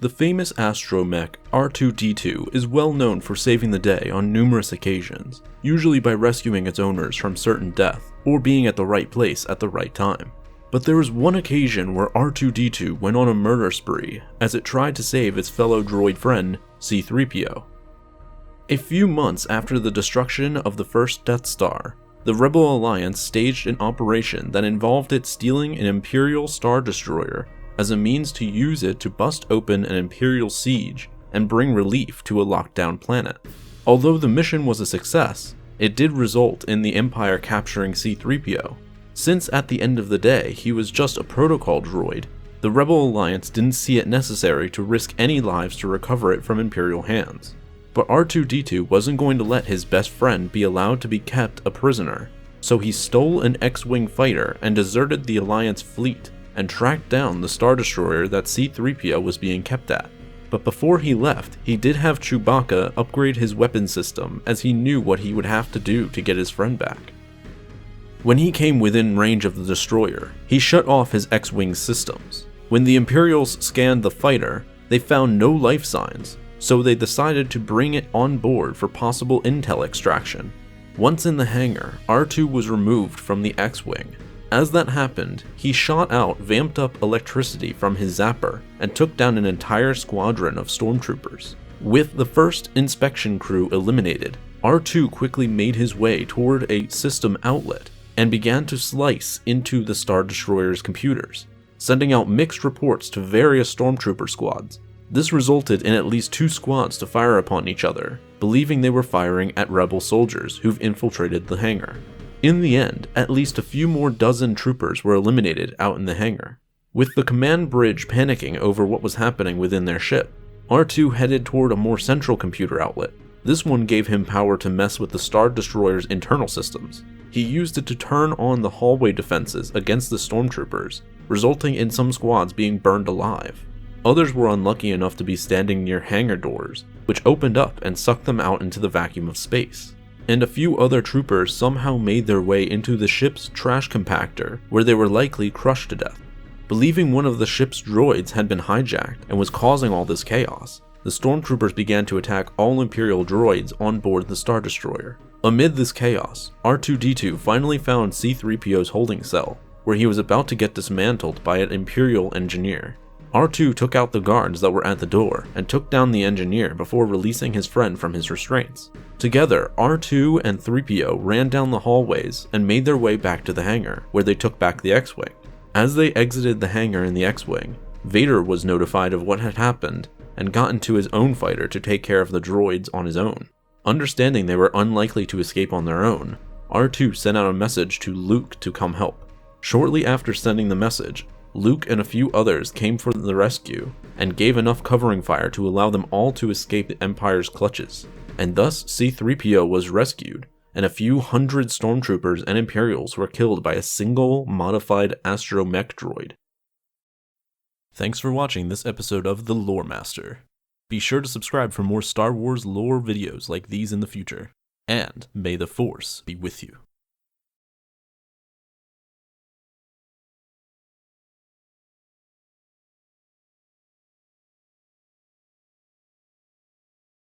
The famous astromech R2-D2 is well known for saving the day on numerous occasions, usually by rescuing its owners from certain death or being at the right place at the right time. But there was one occasion where R2-D2 went on a murder spree as it tried to save its fellow droid friend, C-3PO. A few months after the destruction of the first Death Star, the Rebel Alliance staged an operation that involved it stealing an Imperial Star Destroyer as a means to use it to bust open an Imperial siege and bring relief to a lockdown planet. Although the mission was a success, it did result in the Empire capturing C-3PO. Since at the end of the day he was just a protocol droid, the Rebel Alliance didn't see it necessary to risk any lives to recover it from Imperial hands. But R2-D2 wasn't going to let his best friend be allowed to be kept a prisoner, so he stole an X-Wing fighter and deserted the Alliance fleet and tracked down the Star Destroyer that C-3PO was being kept at. But before he left, he did have Chewbacca upgrade his weapon system as he knew what he would have to do to get his friend back. When he came within range of the destroyer, he shut off his X-Wing systems. When the Imperials scanned the fighter, they found no life signs, so they decided to bring it on board for possible intel extraction. Once in the hangar, R2 was removed from the X-Wing. As that happened, he shot out vamped up electricity from his zapper and took down an entire squadron of Stormtroopers. With the first inspection crew eliminated, R2 quickly made his way toward a system outlet and began to slice into the Star Destroyer's computers, sending out mixed reports to various Stormtrooper squads. This resulted in at least 2 squads to fire upon each other, believing they were firing at rebel soldiers who've infiltrated the hangar. In the end, at least a few more dozen troopers were eliminated out in the hangar. With the command bridge panicking over what was happening within their ship, R2 headed toward a more central computer outlet. This one gave him power to mess with the Star Destroyer's internal systems. He used it to turn on the hallway defenses against the Stormtroopers, resulting in some squads being burned alive. Others were unlucky enough to be standing near hangar doors, which opened up and sucked them out into the vacuum of space. And a few other troopers somehow made their way into the ship's trash compactor, where they were likely crushed to death. Believing one of the ship's droids had been hijacked and was causing all this chaos, the Stormtroopers began to attack all Imperial droids on board the Star Destroyer. Amid this chaos, R2-D2 finally found C-3PO's holding cell, where he was about to get dismantled by an Imperial engineer. R2 took out the guards that were at the door and took down the engineer before releasing his friend from his restraints. Together, R2 and 3PO ran down the hallways and made their way back to the hangar, where they took back the X-Wing. As they exited the hangar in the X-Wing, Vader was notified of what had happened and got into his own fighter to take care of the droids on his own. Understanding they were unlikely to escape on their own, R2 sent out a message to Luke to come help. Shortly after sending the message, Luke and a few others came for the rescue and gave enough covering fire to allow them all to escape the Empire's clutches, and thus C-3PO was rescued, and a few hundred Stormtroopers and Imperials were killed by a single modified astromech droid. Thanks for watching this episode of The Lore Master. Be sure to subscribe for more Star Wars lore videos like these in the future, and may the Force be with you.